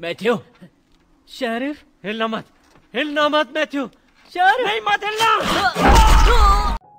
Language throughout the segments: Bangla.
मैथ्यू। शेरिफ, हिलना मत मैथ्यू। शेरिफ नहीं, मत हिलना।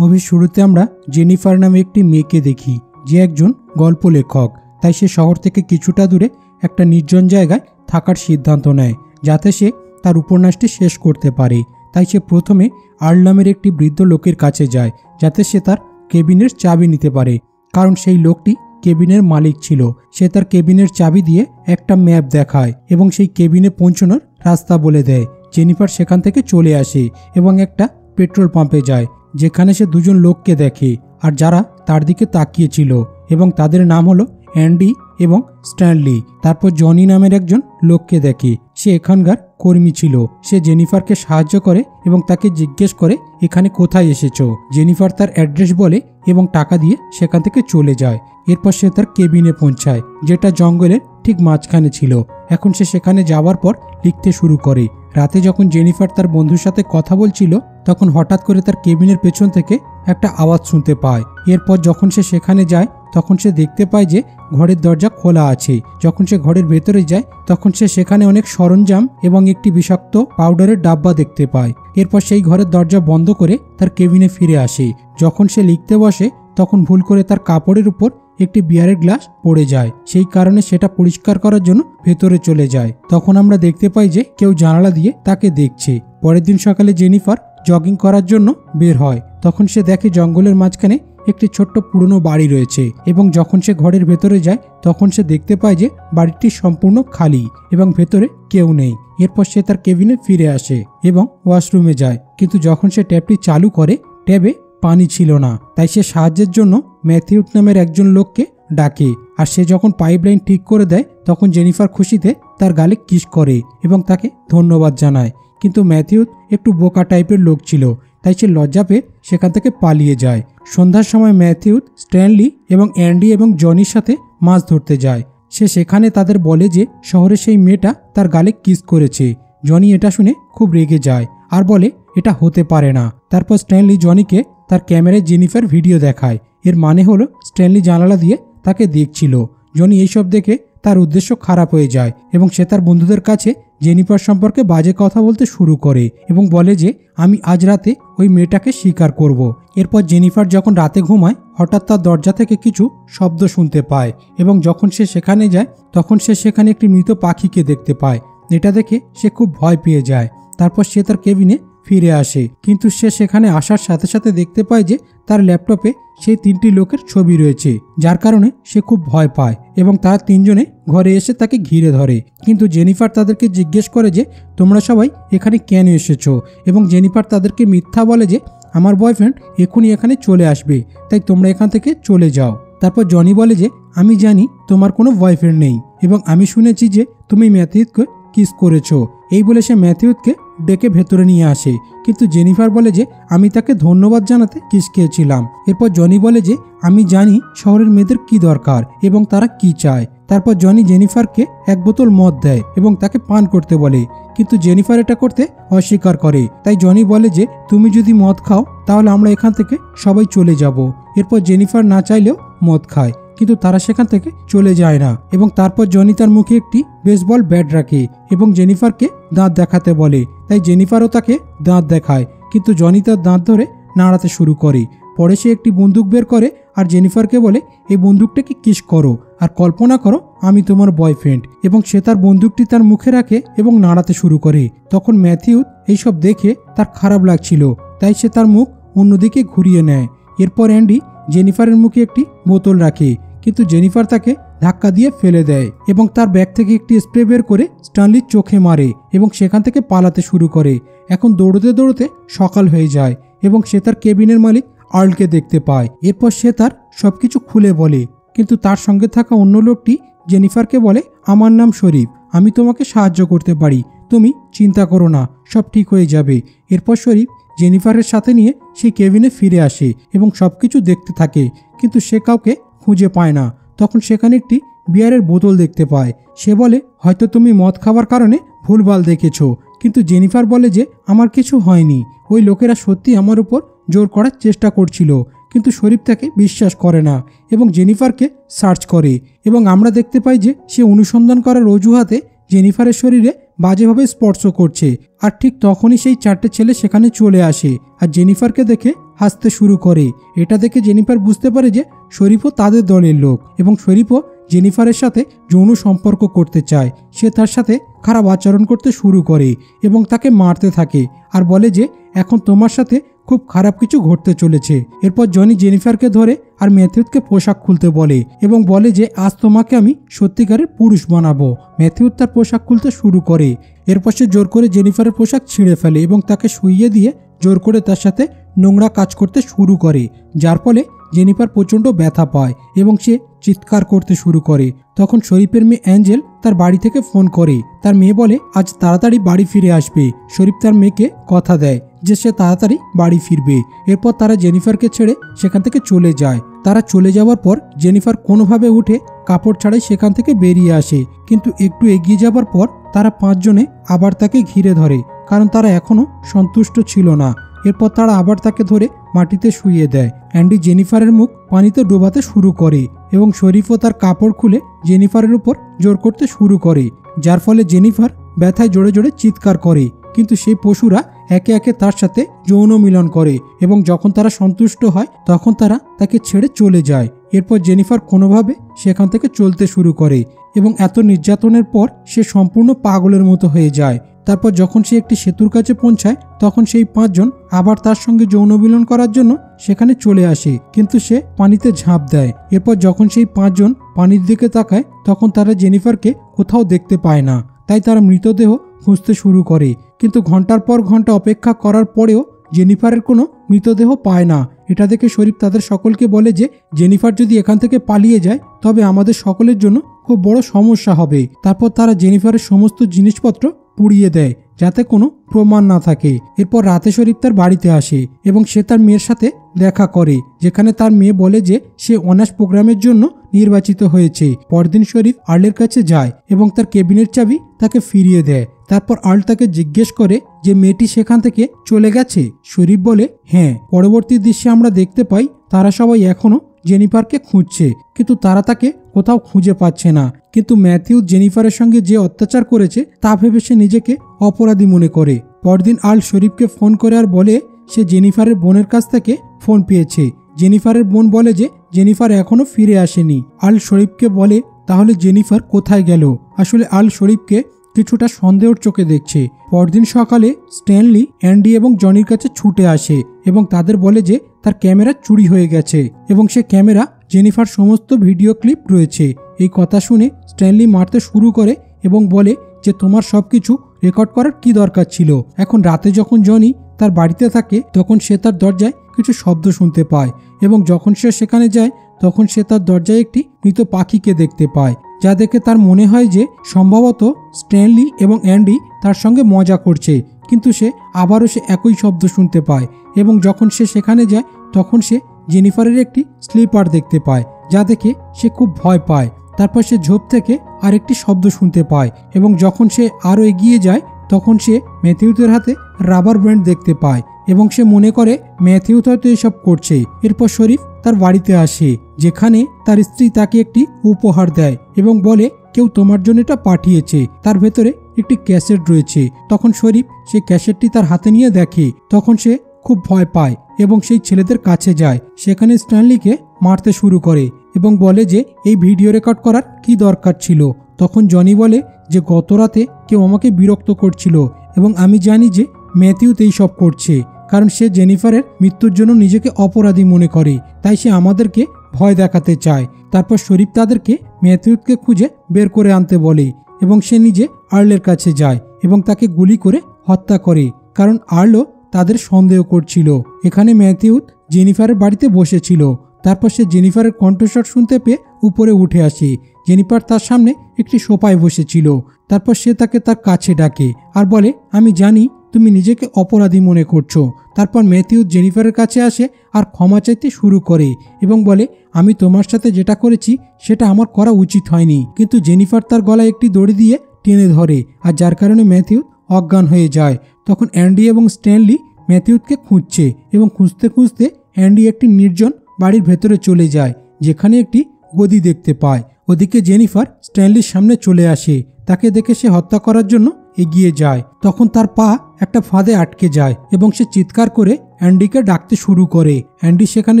মুভির শুরুতে আমরা জেনিফার নামে একটি মেয়েকে দেখি যে একজন গল্প লেখক। তাই সে শহর থেকে কিছুটা দূরে একটা নির্জন জায়গায় থাকার সিদ্ধান্ত নেয় যাতে সে তার উপন্যাসটি শেষ করতে পারে। তাই সে প্রথমে আর্ল নামের একটি বৃদ্ধ লোকের কাছে যায় যাতে সে তার কেবিনের চাবি নিতে পারে, কারণ সেই লোকটি কেবিনের মালিক ছিল। সে তার কেবিনের চাবি দিয়ে একটা ম্যাপ দেখায় এবং সেই কেবিনে পৌঁছানোর রাস্তা বলে দেয়। জেনিফার সেখান থেকে চলে আসে এবং একটা পেট্রোল পাম্পে যায় যেখানে সে দুজন লোককে দেখে আর যারা তার দিকে তাকিয়েছিল এবং তাদের নাম হলো অ্যান্ডি এবং স্ট্যানলি। তারপর জনি নামের একজন লোককে দেখে, সে এখানকার কর্মী ছিল। সে জেনিফারকে সাহায্য করে এবং তাকে জিজ্ঞেস করে এখানে কোথায় এসেছো। জেনিফার তার অ্যাড্রেস বলে এবং টাকা দিয়ে সেখান থেকে চলে যায়। এরপর সে তার কেবিনে পৌঁছায় যেটা জঙ্গলের ঠিক মাঝখানে ছিল। এখন সে সেখানে যাওয়ার পর লিখতে শুরু করে। রাতে যখন জেনিফার তার বন্ধুর সাথে কথা বলছিল তখন হঠাৎ করে তার কেবিনের পেছন থেকে একটা আওয়াজ শুনতে পায়। এরপর যখন সে সেখানে যায় তখন সে দেখতে পায় যে ঘরের দরজা খোলা আছে। যখন সে ঘরের ভেতরে যায় তখন সে সেখানে অনেক সরঞ্জাম এবং একটি বিষাক্ত পাউডারের ডাব্বা দেখতে পায়। এরপর সেই ঘরের দরজা বন্ধ করে তার কেবিনে ফিরে আসে। যখন সে লিখতে বসে তখন ভুল করে তার কাপড়ের উপর একটি বিয়ারের গ্লাস পড়ে যায়। সেই কারণে সেটা পরিষ্কার করার জন্য ভেতরে চলে যায়। তখন আমরা দেখতে পাই যে কেউ জানালা দিয়ে তাকে দেখছে। পরের দিন সকালে জেনিফার জগিং করার জন্য বের হয়। তখন সে দেখে জঙ্গলের মাঝখানে একটি ছোট্ট পুরনো বাড়ি রয়েছে এবং যখন সে ঘরের ভেতরে যায় তখন সে দেখতে পায় যে বাড়িটি সম্পূর্ণ খালি এবং ভেতরে কেউ নেই। এরপর সে তার কেবিনে ফিরে আসে এবং ওয়াশরুমে যায়, কিন্তু যখন সে ট্যাপটি চালু করে ট্যাবে পানি ছিল না। তাই সে সাহায্যের জন্য ম্যাথিউ নামের একজন লোককে ডাকে আর সে যখন পাইপলাইন ঠিক করে দেয় তখন জেনিফার খুশিতে তার গালে কিস করে এবং তাকে ধন্যবাদ জানায়। কিন্তু ম্যাথিউ একটু বোকা টাইপের লোক ছিল, তাই সে লজ্জা পেয়ে সেখান থেকে পালিয়ে যায়। সন্ধ্যার সময় ম্যাথিউ, স্ট্যানলি এবং অ্যান্ডি এবং জনির সাথে মাছ ধরতে যায়। সে সেখানে তাদের বলে যে শহরে সেই মেয়েটা তার গালে কিস করেছে। জনি এটা শুনে খুব রেগে যায় আর বলে এটা হতে পারে না। তারপর স্ট্যানলি জনিকে তার ক্যামেরায় জেনিফার ভিডিও দেখায়। এর মানে হলো স্ট্যানলি জানালা দিয়ে তাকে দেখছিল। জনি এইসব দেখে তার উদ্দেশ্য খারাপ হয়ে যায় এবং সে তার বন্ধুদের কাছে জেনিফার সম্পর্কে বাজে কথা বলতে শুরু করে এবং বলে যে আমি আজ রাতে ওই মেয়েটাকে শিকার করব। এরপর জেনিফার যখন রাতে ঘুমায় হঠাৎ তার দরজা থেকে কিছু শব্দ শুনতে পায় এবং যখন সে সেখানে যায় তখন সে সেখানে একটি মৃত পাখিকে দেখতে পায়। এটা দেখে সে খুব ভয় পেয়ে যায়। তারপর সে তার কেবিনে ফিরে আসে, কিন্তু সে সেখানে আসার সাথে সাথে দেখতে পায় যে তার ল্যাপটপে সেই তিনটি লোকের ছবি রয়েছে, যার কারণে সে খুব ভয় পায় এবং তারা তিনজনে ঘরে এসে তাকে ঘিরে ধরে। কিন্তু জেনিফার তাদেরকে জিজ্ঞেস করে যে তোমরা সবাই এখানে কেন এসেছো, এবং জেনিফার তাদেরকে মিথ্যা বলে যে আমার বয়ফ্রেন্ড এখনই এখানে চলে আসবে, তাই তোমরা এখান থেকে চলে যাও। তারপর জনি বলে যে আমি জানি তোমার কোনো বয়ফ্রেন্ড নেই এবং আমি শুনেছি যে তুমি ম্যাথিউকে কিস করেছো। এই বলে সে ম্যাথিউকে ডেকে ভেতরে নিয়ে আসে, কিন্তু জেনিফার বলে যে আমি তাকে ধন্যবাদ জানাতে কিস খেয়েছিলাম। এরপর জনি বলে যে আমি জানি শহরের মেয়েদের কি দরকার এবং তারা কি চায়। তারপর জনি জেনিফারকে এক বোতল মদ দেয় এবং তাকে পান করতে বলে, কিন্তু জেনিফার এটা করতে অস্বীকার করে। তাই জনি বলে যে তুমি যদি মদ খাও তাহলে আমরা এখান থেকে সবাই চলে যাব। এরপর জেনিফার না চাইলেও মদ খায়, কিন্তু তারা সেখান থেকে চলে যায় না। এবং তারপর জনি তার মুখে একটি বেসবল ব্যাট রাখে এবং জেনিফারকে দাঁত দেখাতে বলে। তাই জেনিফারও তাকে দাঁত দেখায়, কিন্তু জনি তার দাঁত ধরে নাড়াতে শুরু করে। পরে সে একটি বন্দুক বের করে আর জেনিফারকে বলে এই বন্দুকটাকে কিস করো আর কল্পনা করো আমি তোমার বয়ফ্রেন্ড, এবং সে তার বন্দুকটি তার মুখে রাখে এবং নাড়াতে শুরু করে। তখন ম্যাথিউ এইসব দেখে তার খারাপ লাগছিল, তাই সে তার মুখ অন্যদিকে ঘুরিয়ে নেয়। এরপর অ্যান্ডি জেনিফারের মুখে একটি বোতল রাখে, কিন্তু জেনিফার তাকে ধাক্কা দিয়ে ফেলে দেয় এবং তার ব্যাগ থেকে একটি স্প্রে বের করে স্ট্যানলির চোখে মারে এবং সেখান থেকে পালাতে শুরু করে। এখন দৌড়তে দৌড়তে সকাল হয়ে যায় এবং সে তার কেবিনের মালিক আর্লকে দেখতে পায়। এরপর সে তার সবকিছু খুলে বলে, কিন্তু তার সঙ্গে থাকা অন্য লোকটি জেনিফারকে বলে আমার নাম শরীফ, আমি তোমাকে সাহায্য করতে পারি, তুমি চিন্তা করো না, সব ঠিক হয়ে যাবে। এরপর শরীফ জেনিফারের সাথে নিয়ে সেই কেবিনে ফিরে আসে এবং সবকিছু দেখতে থাকে, কিন্তু সে কাউকে খুঁজে পায় না। তখন সেখানে একটি বিয়ারের বোতল দেখতে পায়। সে বলে হয়তো তুমি মদ খাওয়ার কারণে ভুলভাল দেখেছো, কিন্তু জেনিফার বলে যে আমার কিছু হয়নি, ওই লোকেরা সত্যি আমার উপর জোর করার চেষ্টা করছিল। কিন্তু শরীফ তাকে বিশ্বাস করে না এবং জেনিফারকে সার্চ করে এবং আমরা দেখতে পাই যে সে অনুসন্ধান করার অজুহাতে জেনিফারের শরীরে বাজেভাবে স্পর্শ করছে। আর ঠিক তখনই সেই 4টে ছেলে সেখানে চলে আসে আর জেনিফারকে দেখে হাসতে শুরু করে। এটা দেখে জেনিফার বুঝতে পারে যে শরীফও তাদের দলের লোক এবং শরীফও জেনিফারের সাথে যৌন সম্পর্ক করতে চায়। সে তার সাথে খারাপ আচরণ করতে শুরু করে এবং তাকে মারতে থাকে আর বলে যে এখন তোমার সাথে খুব খারাপ কিছু ঘটতে চলেছে। এরপর জনি জেনিফারকে ধরে আর ম্যাথিউকে পোশাক খুলতে বলে এবং বলে যে আজ তোমাকে আমি সত্যিকারের পুরুষ বানাবো। ম্যাথিউ তার পোশাক খুলতে শুরু করে। এরপর সে জোর করে জেনিফারের পোশাক ছিঁড়ে ফেলে এবং তাকে শুইয়ে দিয়ে জোর করে তার সাথে নোংরা কাজ করতে শুরু করে, যার ফলে জেনিফার প্রচণ্ড ব্যথা পায় এবং সে চিৎকার করতে শুরু করে। তখন শরীফের মেয়ে অ্যাঞ্জেল তার বাড়ি থেকে ফোন করে। তার মেয়ে বলে আজ তাড়াতাড়ি বাড়ি ফিরে আসবে। শরীফ তার মেয়েকে কথা দেয় যে সে তাড়াতাড়ি বাড়ি ফিরবে। এরপর তারা জেনিফারকে ছেড়ে সেখান থেকে চলে যায়। তারা চলে যাওয়ার পর জেনিফার কোনোভাবে উঠে কাপড় ছাড়াই সেখান থেকে বেরিয়ে আসে, কিন্তু একটু এগিয়ে যাবার পর তারা 5 জনে আবার তাকে ঘিরে ধরে, কারণ তারা এখনও সন্তুষ্ট ছিল না। এরপর তারা আবার তাকে ধরে মাটিতে শুইয়ে দেয়। অ্যান্ডি জেনিফারের মুখ পানিতে ডোবাতে শুরু করে এবং শরীফও তার কাপড় খুলে জেনিফারের উপর জোর করতে শুরু করে, যার ফলে জেনিফার ব্যথায় জোরে জোরে চিৎকার করে। কিন্তু সেই পশুরা একে একে তার সাথে যৌন মিলন করে এবং যখন তারা সন্তুষ্ট হয় তখন তারা তাকে ছেড়ে চলে যায়। এরপর জেনিফার কোনোভাবে সেখান থেকে চলতে শুরু করে এবং এত নির্যাতনের পর সে সম্পূর্ণ পাগলের মতো হয়ে যায়। তারপর যখন সে একটি সেতুর কাছে পৌঁছায় তখন সেই 5 জন আবার তার সঙ্গে যৌন মিলন করার জন্য সেখানে চলে আসে, কিন্তু সে পানিতে ঝাঁপ দেয়। এরপর যখন সেই 5 জন পানির দিকে তাকায় তখন তারা জেনিফারকে কোথাও দেখতে পায় না, তাই তারা মৃতদেহ খুঁজতে শুরু করে। কিন্তু ঘন্টার পর ঘন্টা অপেক্ষা করার পরেও জেনিফারের কোনো মৃতদেহ পায় না। এটা দেখে শরীফ তাদের সকলকে বলে যে জেনিফার যদি এখান থেকে পালিয়ে যায় তবে আমাদের সকলের জন্য খুব বড় সমস্যা হবে। তারপর তারা জেনিফারের সমস্ত জিনিসপত্র পুড়িয়ে দেয় যাতে কোনো প্রমাণ না থাকে। এরপর রাতে শরীফ তার বাড়িতে আসে এবং সে তার মেয়ের সাথে দেখা করে, যেখানে তার মেয়ে বলে যে সে অনার্স প্রোগ্রামের জন্য নির্বাচিত হয়েছে। পরদিন শরীফ আর্লের কাছে যায় এবং তার কেবিনের চাবি তাকে ফিরিয়ে দেয়। তারপর আর্ল তাকে জিজ্ঞেস করে যে মেয়েটি সেখান থেকে চলে গেছে। শরীফ বলে হ্যাঁ। পরবর্তী দৃশ্যে আমরা দেখতে পাই তারা সবাই এখনো জেনিফারকে খুঁজছে, কিন্তু তারা তাকে কোথাও খুঁজে পাচ্ছে না। কিন্তু ম্যাথিউ জেনিফারের সঙ্গে যে অত্যাচার করেছে তা ভেবে সে নিজেকে অপরাধী মনে করে। পরদিন আর্ল শরীফকে ফোন করে আর বলে সে জেনিফারের বোনের কাছ থেকে ফোন পেয়েছে। জেনিফারের বোন বলে যে জেনিফার এখনো ফিরে আসেনি। আর্ল শরীফকে বলে তাহলে জেনিফার কোথায় গেল। আসলে আর্ল শরীফকে কিছুটা সন্দেহের চোখে দেখছে। পরদিন সকালে স্ট্যানলি, অ্যান্ডি এবং জনির কাছে ছুটে আসে এবং তাদের বলে যে তার ক্যামেরা চুরি হয়ে গেছে এবং সে ক্যামেরা জেনিফার সমস্ত ভিডিও ক্লিপ রয়েছে। এই কথা শুনে স্ট্যানলি মারতে শুরু করে এবং বলে যে তোমার সবকিছু রেকর্ড করার কি দরকার ছিল। এখন রাতে যখন জনি তার বাড়িতে থাকে তখন সে তার দরজায় কিছু শব্দ শুনতে পায় এবং যখন সে সেখানে যায় তখন সে তার দরজায় একটি মৃত পাখিকে দেখতে পায়, যা দেখে তার মনে হয় যে সম্ভবত স্ট্যানলি এবং অ্যান্ডি তার সঙ্গে মজা করছে। কিন্তু সে আবারও সে একই শব্দ শুনতে পায় এবং যখন সে সেখানে যায় তখন সে জেনিফারের একটি স্লিপার দেখতে পায়, যা দেখে সে খুব ভয় পায়। তারপর সে ঝোপ থেকে আরেকটি শব্দ শুনতে পায় এবং যখন সে আরও এগিয়ে যায় তখন সে ম্যাথিউদের হাতে রাবার ব্যান্ড দেখতে পায় এবং সে মনে করে ম্যাথিউ হয়তো এসব করছে। এরপর শরীফ তার বাড়িতে আসে, যেখানে তার স্ত্রী তাকে একটি উপহার দেয় এবং বলে কেউ তোমার জন্য এটা পাঠিয়েছে। তার ভেতরে একটি ক্যাসেট রয়েছে। তখন শরীফ সেই ক্যাসেটটি তার হাতে নিয়ে দেখে। তখন সে খুব ভয় পায় এবং সেই ছেলেদের কাছে যায়। সেখানে স্ট্যানলিকে মারতে শুরু করে এবং বলে যে এই ভিডিও রেকর্ড করার কি দরকার ছিল। তখন জনি বলে যে গত রাতে কেউ আমাকে বিরক্ত করছিল এবং আমি জানি যে ম্যাথিউ এই সব করছে, কারণ সে জেনিফারের মৃত্যুর জন্য নিজেকে অপরাধী মনে করে, তাই সে আমাদেরকে ভয় দেখাতে চায়। তারপর শরীফ তাদেরকে ম্যাথিউকে খুঁজে বের করে আনতে বলে এবং সে নিজে আর্লের কাছে যায় এবং তাকে গুলি করে হত্যা করে, কারণ আর্লও তাদের সন্দেহ করছিল। এখানে ম্যাথিউ জেনিফারের বাড়িতে বসেছিল। তারপর সে জেনিফারের কণ্ঠস্বর শুনতে পেয়ে উপরে উঠে আসে। জেনিফার তার সামনে একটি সোফায় বসেছিল। তারপর সে তাকে তার কাছে ডাকে আর বলে আমি জানি তুমি নিজেকে অপরাধী মনে করছো। তারপর ম্যাথিউ জেনিফারের কাছে আসে আর ক্ষমা চাইতে শুরু করে এবং বলে আমি তোমার সাথে যেটা করেছি সেটা আমার করা উচিত হয়নি। কিন্তু জেনিফার তার গলায় একটি দড়ি দিয়ে টেনে ধরে আর যার কারণে ম্যাথিউ অজ্ঞান হয়ে যায়। তখন অ্যান্ডি এবং স্ট্যানলি ম্যাথিউকে খুঁজছে এবং খুঁজতে খুঁজতে অ্যান্ডি একটি নির্জন বাড়ির ভেতরে চলে যায়, যেখানে একটি গদি দেখতে পায়। ওদিকে জেনিফার স্ট্যানলির সামনে চলে আসে। তাকে দেখে সে হত্যা করার জন্য এগিয়ে যায়। তখন তার পা একটা ফাঁদে আটকে যায় এবং সে চিৎকার করে অ্যান্ডিকে ডাকতে শুরু করে। অ্যান্ডি সেখানে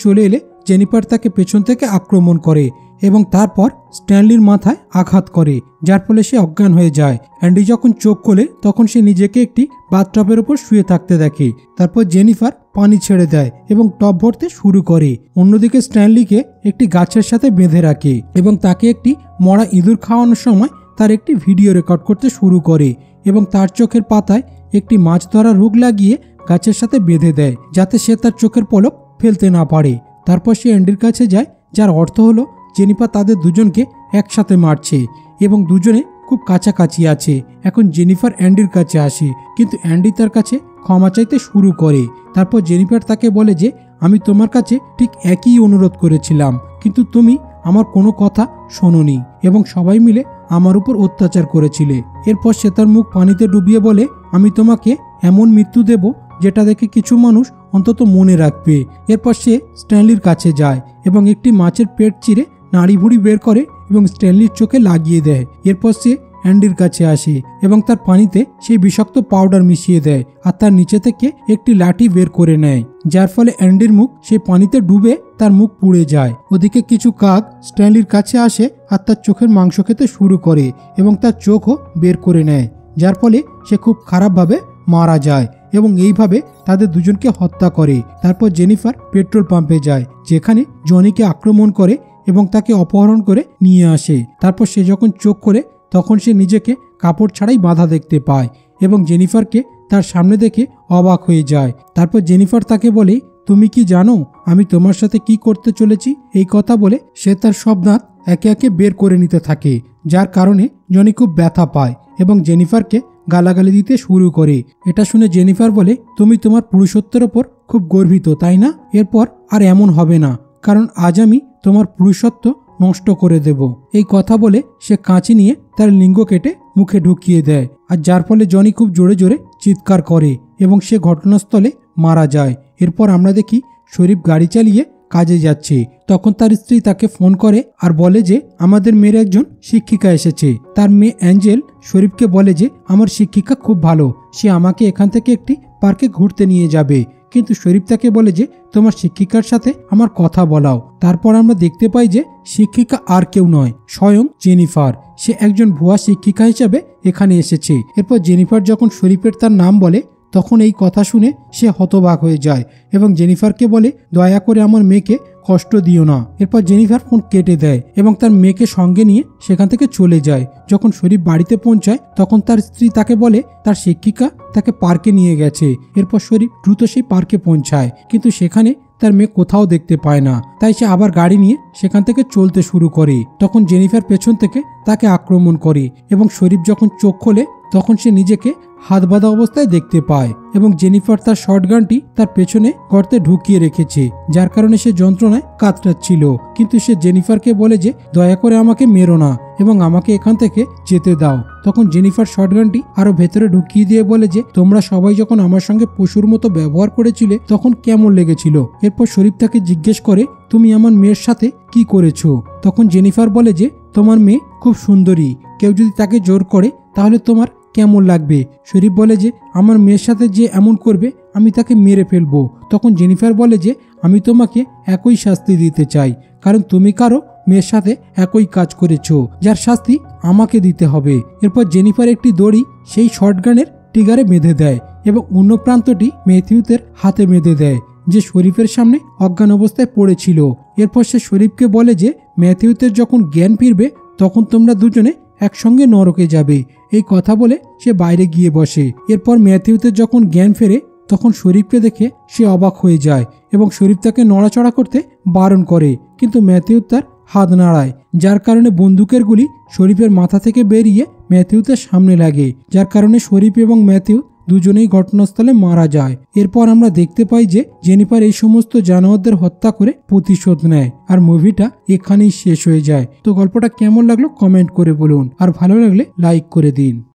চলে এলে জেনিফার তাকে পেছন থেকে আক্রমণ করে এবং তারপর স্ট্যানলির মাথায় আঘাত করে, যার ফলে সে অজ্ঞান হয়ে যায়। অ্যান্ডি যখন চোখ খোলে তখন সে নিজেকে একটি বাথটবের উপর শুয়ে থাকতে দেখে। তারপর জেনিফার পানি ছেড়ে দেয় এবং টব ভরতে শুরু করে। অন্যদিকে স্ট্যানলিকে একটি গাছের সাথে বেঁধে রাখে এবং তাকে একটি মরা ইঁদুর খাওয়ানোর সময় তার একটি ভিডিও রেকর্ড করতে শুরু করে এবং তার চোখের পাতায় একটি মাছ ধরার হুক লাগিয়ে গাছের সাথে বেঁধে দেয়, যাতে সে তার চোখের পলক ফেলতে না পারে। তারপর সে অ্যান্ডির কাছে যায়, যার অর্থ হলো জেনিফার তাদের দুজনকে একসাথে মারছে এবং দুজনে খুব কাছাকাছি আছে। এখন জেনিফার অ্যান্ডির কাছে আসে, কিন্তু অ্যান্ডি তার কাছে ক্ষমা চাইতে শুরু করে। তারপর জেনিফার তাকে বলে যে আমি তোমার কাছে ঠিক একই অনুরোধ করেছিলাম, কিন্তু তুমি আমার কোনো কথা শোনোনি এবং সবাই মিলে আমার উপর অত্যাচার করেছিলে। এরপর সে তার মুখ পানিতে ডুবিয়ে বলে আমি তোমাকে এমন মৃত্যু দেব যেটা দেখে কিছু মানুষ অন্তত মনে রাখবে। এরপর সে স্ট্যানলির কাছে যায় এবং একটি মাছের পেট চিরে নাড়ি ভুড়ি বের করে এবং স্ট্যানলির চোখে লাগিয়ে দেয়। এরপর সে অ্যান্ডির কাছে আসে এবং তার পানিতে সেই বিষাক্ত পাউডার মিশিয়ে দেয় আর তার নিচে থেকে একটি লাঠি বের করে নেয়, যার ফলে অ্যান্ডির মুখ সেই পানিতে ডুবে তার মুখ পুড়ে যায়। ওদিকে কিছু কাক স্ট্যানলির কাছে আসে আর তার চোখের মাংস খেতে শুরু করে এবং তার চোখও বের করে নেয়, যার ফলে সে খুব খারাপভাবে মারা যায় এবং এইভাবে তাদের দুজনকে হত্যা করে। তারপর জেনিফার পেট্রোল পাম্পে যায়, যেখানে জনিকে আক্রমণ করে এবং তাকে অপহরণ করে নিয়ে আসে। তারপর সে যখন চোখ করে তখন সে নিজেকে কাপড় ছাড়াই বাঁধা দেখতে পায় এবং জেনিফারকে তার সামনে দেখে অবাক হয়ে যায়। তারপর জেনিফার তাকে বলে তুমি কি জানো আমি তোমার সাথে কি করতে চলেছি? এই কথা বলে সে তার সব দাঁত একে একে বের করে নিতে থাকে, যার কারণে জনি খুব ব্যথা পায় এবং জেনিফারকে গালাগালি দিতে শুরু করে। এটা শুনে জেনিফার বলে তুমি তোমার পুরুষত্বের ওপর খুব গর্বিত, তাই না? এরপর আর এমন হবে না, কারণ আজ আমি তোমার পুরুষত্ব নষ্ট করে দেব। এই কথা বলে সে কাঁচি নিয়ে তার লিঙ্গ কেটে মুখে ঢুকিয়ে দেয়, আর যার ফলে জনি খুব জোরে জোরে চিৎকার করে এবং সে ঘটনাস্থলে মারা যায়। এরপর আমরা দেখি শরীফ গাড়ি চালিয়ে কাজে যাচ্ছে। তখন তার স্ত্রী তাকে ফোন করে আর বলে যে আমাদের মেয়ের একজন শিক্ষিকা এসেছে। তার মেয়ে অ্যাঞ্জেল শরীফকে বলে যে আমার শিক্ষিকা খুব ভালো, সে আমাকে এখান থেকে একটি পার্কে ঘুরতে নিয়ে যাবে। কিন্তু শরীফ তাকে বলে যে তোমার শিক্ষিকার সাথে আমার কথা বলাও। তারপর আমরা দেখতে পাই যে শিক্ষিকা আর কেউ নয়, স্বয়ং জেনিফার। সে একজন ভুয়া শিক্ষিকা হিসেবে এখানে এসেছে। এরপর জেনিফার যখন শরীফের তার নাম বলে তখন এই কথা শুনে সে হতবাক হয়ে যায় এবং জেনিফারকে বলে দয়া করে আমার মেয়েকে কষ্ট দিও না। এরপর জেনিফার ফোন কেটে দেয় এবং তার মেয়েকে সঙ্গে নিয়ে সেখান থেকে চলে যায়। যখন শরীফ বাড়িতে পৌঁছায় তখন তার স্ত্রী তাকে বলে তার শিক্ষিকা তাকে পার্কে নিয়ে গেছে। এরপর শরীফ দ্রুত সেই পার্কে পৌঁছায়, কিন্তু সেখানে তার মেয়ে কোথাও দেখতে পায় না। তাই সে আবার গাড়ি নিয়ে সেখান থেকে চলতে শুরু করে। তখন জেনিফার পেছন থেকে তাকে আক্রমণ করে এবং শরীফ যখন চোখ খোলে তখন সে নিজেকে হাত বাঁধা অবস্থায় দেখতে পায় এবং জেনিফার তার শটগানটি তার পেছনে গর্তে ঢুকিয়ে রেখেছে, যার কারণে সে যন্ত্রণায় কাতরাচ্ছিল। কিন্তু সে জেনিফারকে বলে যে দয়া করে আমাকে মেরো না এবং আমাকে এখান থেকে যেতে দাও। তখন জেনিফার শটগানটি আরো ভেতরে ঢুকিয়ে দিয়ে বলে যে তোমরা সবাই যখন আমার সঙ্গে পশুর মতো ব্যবহার করেছিলে তখন কেমন লেগেছিল। এরপর শরীফ তাকে জিজ্ঞেস করে তুমি আমার মেয়ের সাথে কি করেছো? তখন জেনিফার বলে যে তোমার মেয়ে খুব সুন্দরী, কেউ যদি তাকে জোর করে তাহলে তোমার কেমন লাগবে? শরীফ বলে যে আমার মেয়ের সাথে যে এমন করবে আমি তাকে মেরে ফেলবো। তখন জেনিফার বলে যে আমি তোমাকে একই শাস্তি দিতে চাই, কারণ তুমি কারো মেয়ের সাথে একই কাজ করেছো, যার শাস্তি আমাকে দিতে হবে। এরপর জেনিফার একটি দড়ি সেই শটগানের ট্রিগারে বেঁধে দেয় এবং অন্য প্রান্তটি ম্যাথিউতের হাতে বেঁধে দেয়, যে শরীফের সামনে অজ্ঞান অবস্থায় পড়েছিল। এরপর সে শরীফকে বলে যে ম্যাথিউতের যখন জ্ঞান ফিরবে তখন তোমরা দুজনে একসঙ্গে নরকে যাবে। এই কথা বলে সে বাইরে গিয়ে বসে। এরপর ম্যাথিউতের যখন জ্ঞান ফেরে তখন শরীফকে দেখে সে অবাক হয়ে যায় এবং শরীফ তাকে নড়াচড়া করতে বারণ করে, কিন্তু ম্যাথিউ তার হাত নাড়ায়, যার কারণে বন্দুকের গুলি শরীফের মাথা থেকে বেরিয়ে ম্যাথিউতের সামনে লাগে, যার কারণে শরীফ এবং ম্যাথিউ দুজনেই ঘটনাস্থলে মারা যায়। এরপর আমরা দেখতে পাই যে জেনিফার এই সমস্ত জানোয়ারদের হত্যা করে প্রতিশোধ নেয়, আর মুভিটা এখানেই শেষ হয়ে যায়। তো গল্পটা কেমন লাগলো কমেন্ট করে বলুন, আর ভালো লাগলে লাইক করে দিন।